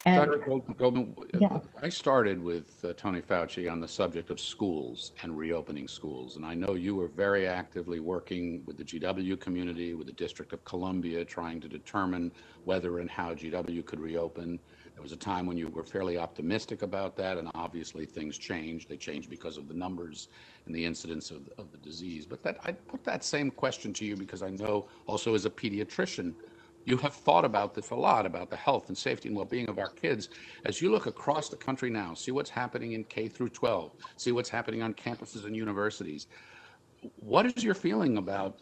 And Dr. Goldman, yeah, I started with Tony Fauci on the subject of schools and reopening schools. And I know you were very actively working with the GW community, with the District of Columbia, trying to determine whether and how GW could reopen. There was a time when you were fairly optimistic about that, and obviously things changed. They changed because of the numbers and the incidence of the disease. But that I put that same question to you because I know also as a pediatrician, you have thought about this a lot, about the health and safety and well-being of our kids. As you look across the country now, see what's happening in K through 12, see what's happening on campuses and universities. What is your feeling about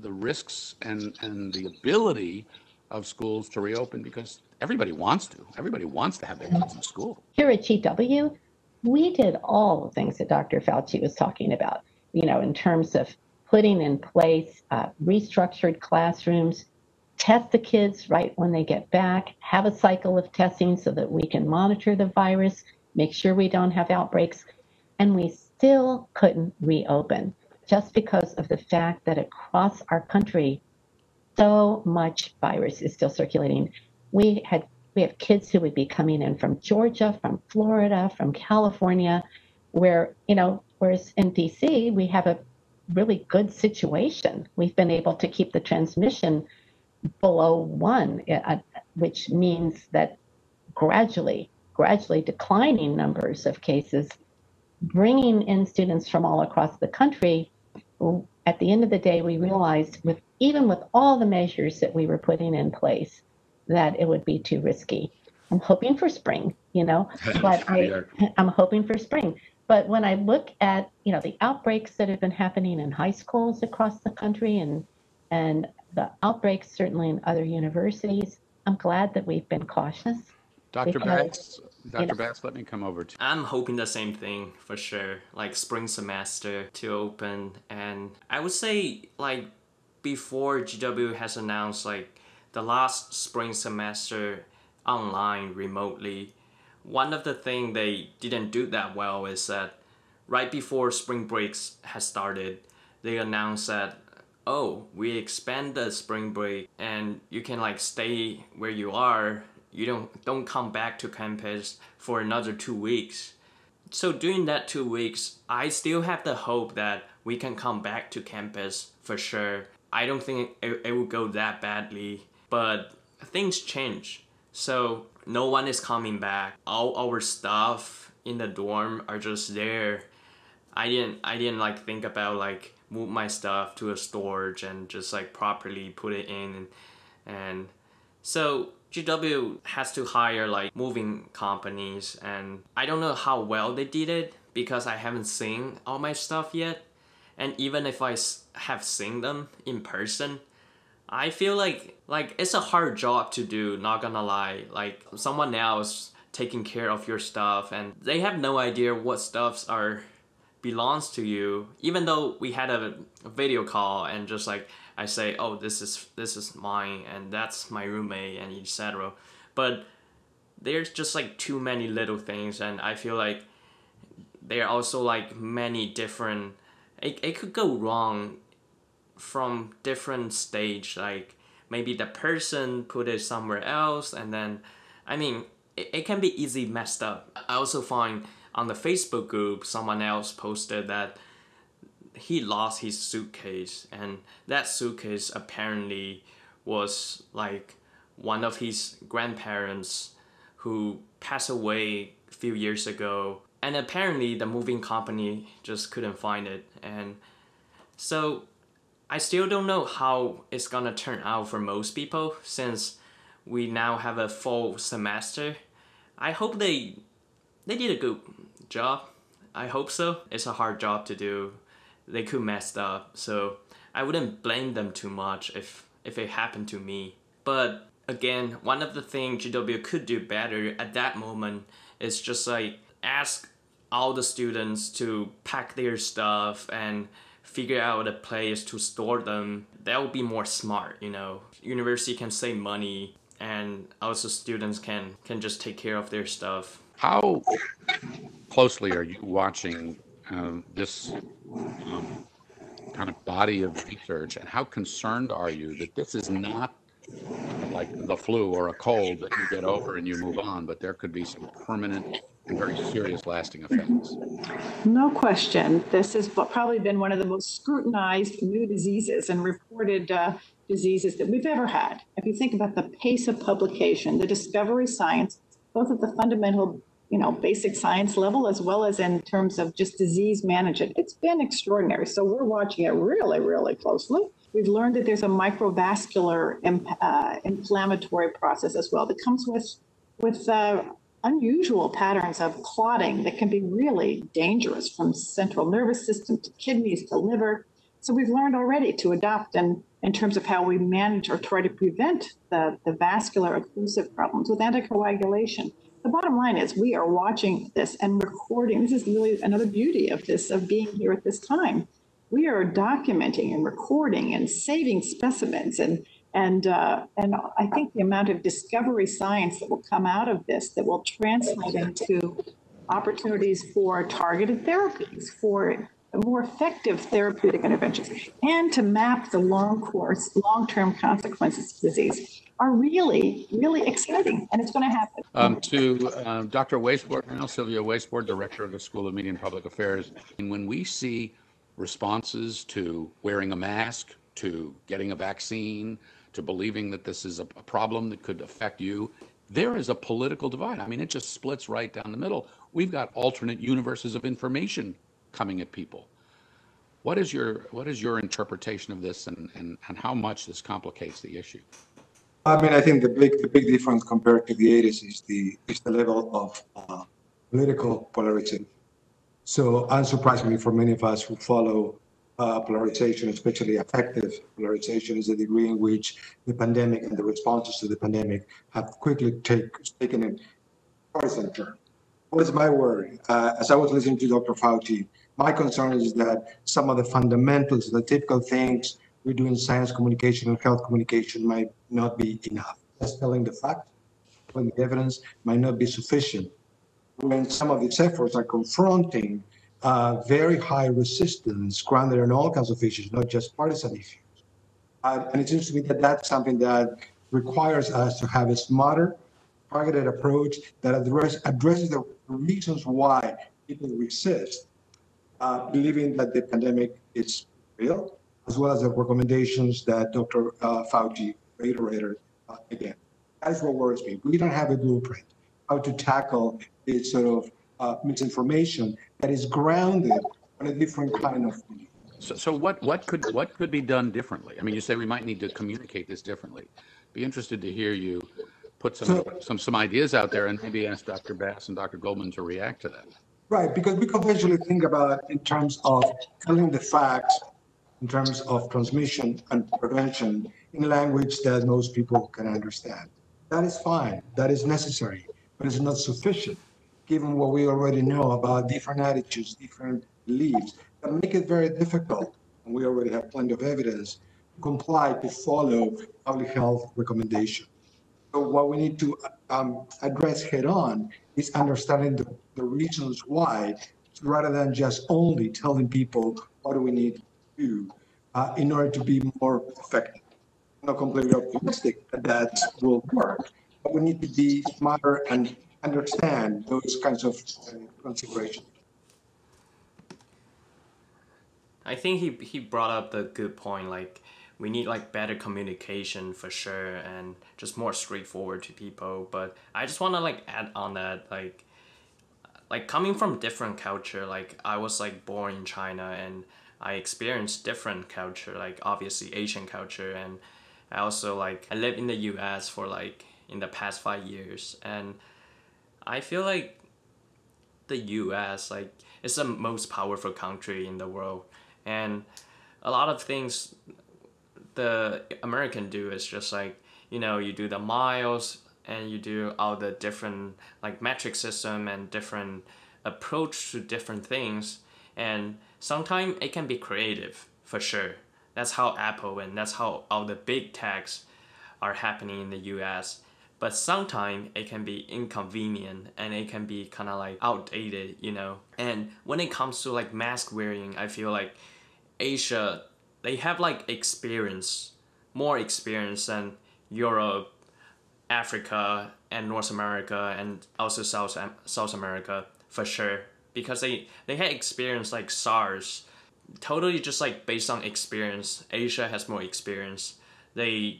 the risks and the ability of schools to reopen? Because everybody wants to have their kids in school. here at GW, we did all the things that Dr. Fauci was talking about, in terms of putting in place restructured classrooms, test the kids right when they get back, have a cycle of testing so that we can monitor the virus, make sure we don't have outbreaks. And we still couldn't reopen just because of the fact that across our country, so much virus is still circulating. We had we have kids who would be coming in from Georgia, from Florida, from California, where, whereas in DC, we have a really good situation. We've been able to keep the transmission below one, which means that gradually declining numbers of cases, bringing in students from all across the country. At the end of the day, we realized even with all the measures that we were putting in place, that it would be too risky. I'm hoping for spring, but I'm hoping for spring. But when I look at, the outbreaks that have been happening in high schools across the country and the outbreaks certainly in other universities, I'm glad that we've been cautious Dr. because, Batts, Dr. Batts, let me come over to I'm hoping the same thing for sure, like spring semester to open. And I would say, like, before GW has announced, like, the last spring semester online remotely, one of the things they didn't do that well is that right before spring breaks has started, they announced that, oh, we expand the spring break and you can like stay where you are. You don't come back to campus for another 2 weeks. So during that 2 weeks, I still have the hope that we can come back to campus for sure. I don't think it will go that badly, but things change. So no one is coming back. All our stuff in the dorm are just there. I didn't like think about like move my stuff to a storage and just like properly put it in, and so GW has to hire like moving companies, and I don't know how well they did it because I haven't seen all my stuff yet. And even if I have seen them in person, I feel like it's a hard job to do, not gonna lie. Like someone else taking care of your stuff and they have no idea what stuffs are belongs to you. Even though we had a video call and just like I say, oh, this is mine and that's my roommate and etc. But there's just like too many little things, and I feel like there are also like many different it could go wrong from different stage. Like maybe the person put it somewhere else, and then I mean it can be easily messed up. I also find on the Facebook group someone else posted that he lost his suitcase, and that suitcase apparently was like one of his grandparents who passed away a few years ago, and apparently the moving company just couldn't find it. And so I still don't know how it's gonna turn out for most people since we now have a full semester. I hope they did a good job. I hope so. It's a hard job to do. They could mess up, so I wouldn't blame them too much if it happened to me. But again, one of the things GW could do better at that moment is just like ask all the students to pack their stuff and figure out a place to store them. That would be more smart, University can save money, and also students can just take care of their stuff. how closely are you watching this kind of body of research, and how concerned are you that this is not like the flu or a cold that you get over and you move on, but there could be some permanent and very serious lasting effects. No question. This has probably been one of the most scrutinized new diseases and reported diseases that we've ever had. If you think about the pace of publication, the discovery science, both at the fundamental, basic science level, as well as in terms of just disease management, it's been extraordinary. So we're watching it really, really closely. We've learned that there's a microvascular inflammatory process as well that comes with unusual patterns of clotting that can be really dangerous, from central nervous system to kidneys to liver. So we've learned already to adopt in terms of how we manage or try to prevent the vascular occlusive problems with anticoagulation. The bottom line is we are watching this and recording. This is really another beauty of this, of being here at this time. We are documenting and recording and saving specimens, and I think the amount of discovery science that will come out of this that will translate into opportunities for targeted therapies, for more effective therapeutic interventions, and to map the long-term consequences of disease are really, really exciting, and it's going to happen. To Dr. Wasteboard now, Sylvia Wasteboard, Director of the School of Media and Public Affairs. And when we see responses to wearing a mask, to getting a vaccine, to believing that this is a problem that could affect you, there is a political divide. I mean, it just splits right down the middle. We've got alternate universes of information coming at people. What is your interpretation of this, and how much this complicates the issue? I mean, I think the big difference compared to the 80s is the level of political polarization. So unsurprisingly for many of us who follow polarization, especially affective polarization, is the degree in which the pandemic and the responses to the pandemic have quickly taken a partisan turn. What is my worry? As I was listening to Dr. Fauci, my concern is that some of the fundamentals, the typical things we do in science communication and health communication might not be enough. Just telling the fact, telling the evidence might not be sufficient when some of these efforts are confronting very high resistance grounded in all kinds of issues, not just partisan issues. And it seems to me that that's something that requires us to have a smarter, targeted approach that addresses the reasons why people resist, believing that the pandemic is real, as well as the recommendations that Dr. Fauci reiterated again. That's what worries me. We don't have a blueprint how to tackle this sort of misinformation that is grounded on a different kind of belief. So what could be done differently? I mean, you say we might need to communicate this differently. Be interested to hear you put some ideas out there, and maybe ask Dr. Bass and Dr. Goldman to react to that. Right, because we conventionally think about in terms of telling the facts, in terms of transmission and prevention in language that most people can understand. That is fine, that is necessary, but it's not sufficient, given what we already know about different attitudes, different beliefs, that make it very difficult, and we already have plenty of evidence, to comply, to follow public health recommendations. So what we need to address head on is understanding the reasons why, rather than just only telling people what do we need to do in order to be more effective. I'm not completely optimistic that will work, but we need to be smarter and understand those kinds of considerations. I think he brought up the good point, like we need like better communication for sure, and just more straightforward to people. But I just want to like add on that, like coming from different culture, like I was like born in China and I experienced different culture, like obviously Asian culture, and I also like I lived in the US for like in the past 5 years, and I feel like the US like is the most powerful country in the world, and a lot of things the American do is just like, you do the miles and you do all the different like metric system and different approach to different things, and sometimes it can be creative for sure. That's how Apple and that's how all the big techs are happening in the US. But sometimes it can be inconvenient and it can be kind of like outdated, And when it comes to like mask wearing, I feel like Asia, they have like more experience than Europe, Africa, and North America, and also South America for sure, because they had experience like SARS. Totally just like based on experience. Asia has more experience. The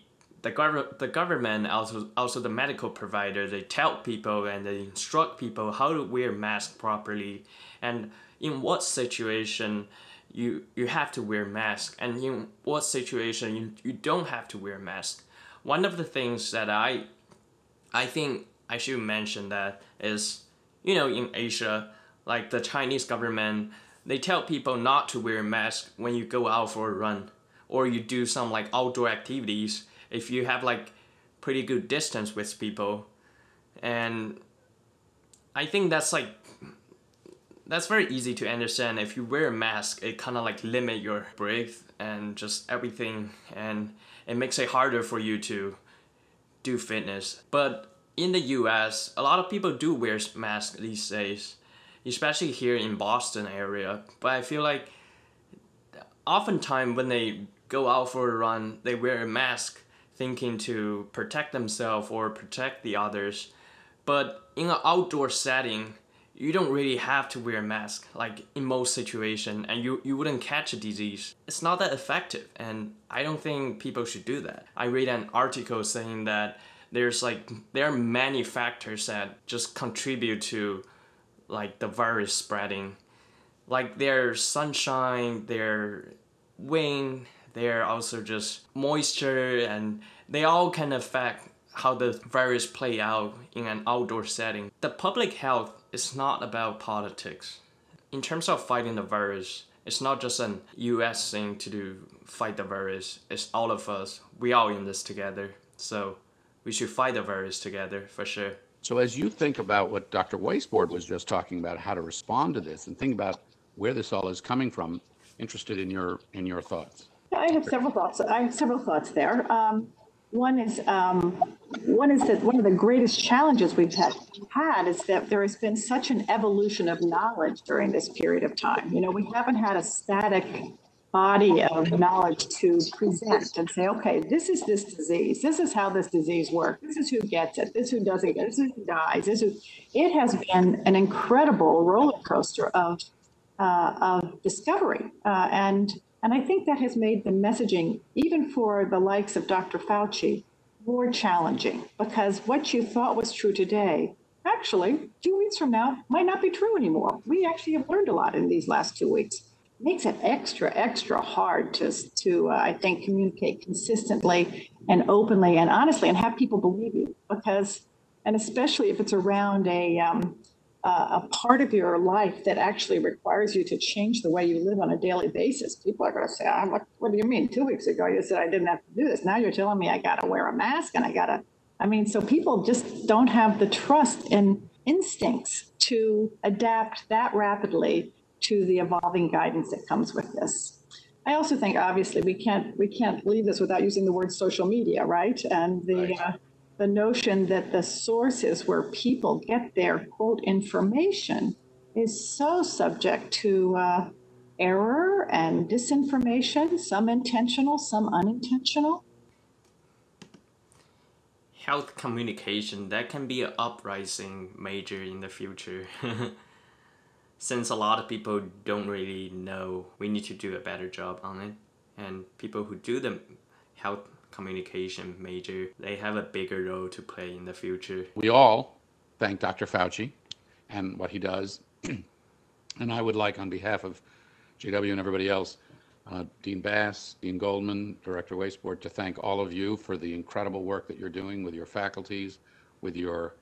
government, also the medical provider, they tell people and they instruct people how to wear masks properly, and in what situation you have to wear mask, and in what situation you don't have to wear mask. One of the things that I think I should mention that is, in Asia, like the Chinese government, they tell people not to wear a mask when you go out for a run or you do some like outdoor activities if you have like pretty good distance with people. And I think that's very easy to understand. If you wear a mask, it kind of like limit your breath and just everything, and it makes it harder for you to do fitness. But in the US, a lot of people do wear masks these days, especially here in Boston area. But I feel like oftentimes when they go out for a run, they wear a mask thinking to protect themselves or protect the others. But in an outdoor setting, you don't really have to wear a mask, like in most situations, and you wouldn't catch a disease. It's not that effective, and I don't think people should do that. I read an article saying that there are many factors that just contribute to like the virus spreading. Like there's sunshine, there's wind, there also just moisture, and they all can affect how the virus play out in an outdoor setting. The public health is not about politics. In terms of fighting the virus, it's not just an US thing to do, fight the virus. It's all of us. We all in this together. So we should fight the virus together for sure. So as you think about what Dr. Weisbord was just talking about, how to respond to this, and think about where this all is coming from, interested in your thoughts. I have several thoughts there. One is that one of the greatest challenges we've had is that there has been such an evolution of knowledge during this period of time. We haven't had a static body of knowledge to present and say, okay, this is this disease. This is how this disease works. This is who gets it. This is who doesn't get it. This is who dies. It has been an incredible roller coaster of discovery. And I think that has made the messaging, even for the likes of Dr. Fauci, more challenging, because what you thought was true today, actually, 2 weeks from now, might not be true anymore. We actually have learned a lot in these last 2 weeks. It makes it extra hard to I think, communicate consistently and openly and honestly and have people believe you, because, and especially if it's around a part of your life that actually requires you to change the way you live on a daily basis. People are going to say, what do you mean? 2 weeks ago, you said I didn't have to do this. Now you're telling me I got to wear a mask and so people just don't have the trust and instincts to adapt that rapidly to the evolving guidance that comes with this. I also think, obviously, we can't leave this without using the word social media, right? And the notion that the sources where people get their, quote, information is so subject to error and disinformation, some intentional, some unintentional. Health communication, that can be an uprising major in the future. Since a lot of people don't really know, we need to do a better job on it. And people who do the health communication major, they have a bigger role to play in the future. We all thank Dr. Fauci and what he does. And I would like, on behalf of GW and everybody else, Dean Bass, Dean Goldman, Director Weisbord, to thank all of you for the incredible work that you're doing with your faculties, with your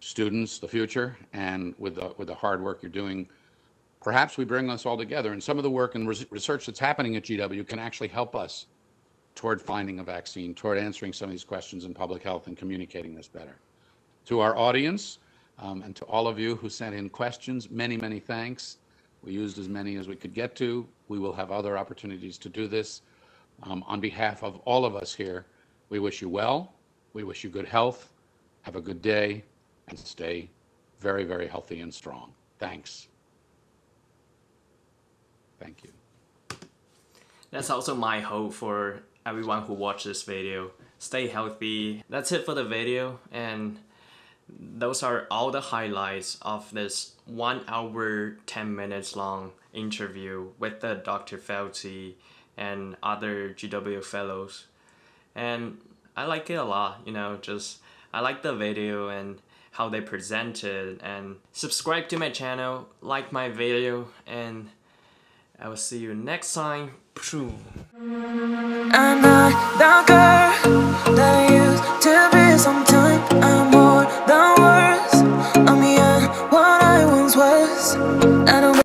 students, the future, and with the hard work you're doing. Perhaps we bring us all together, and some of the work and research that's happening at GW can actually help us toward finding a vaccine, toward answering some of these questions in public health and communicating this better. To our audience and to all of you who sent in questions, many, many thanks. We used as many as we could get to. We will have other opportunities to do this. On behalf of all of us here, we wish you well. We wish you good health. Have a good day and stay very, very healthy and strong. Thanks. Thank you. That's also my hope for everyone who watched this video. Stay healthy. That's it for the video, and those are all the highlights of this 1 hour 10 minutes long interview with the Dr. Fauci and other GW fellows. And I like it a lot, you know, just I like the video and how they presented. And subscribe to my channel, like my video, and I will see you next time. I'm not the girl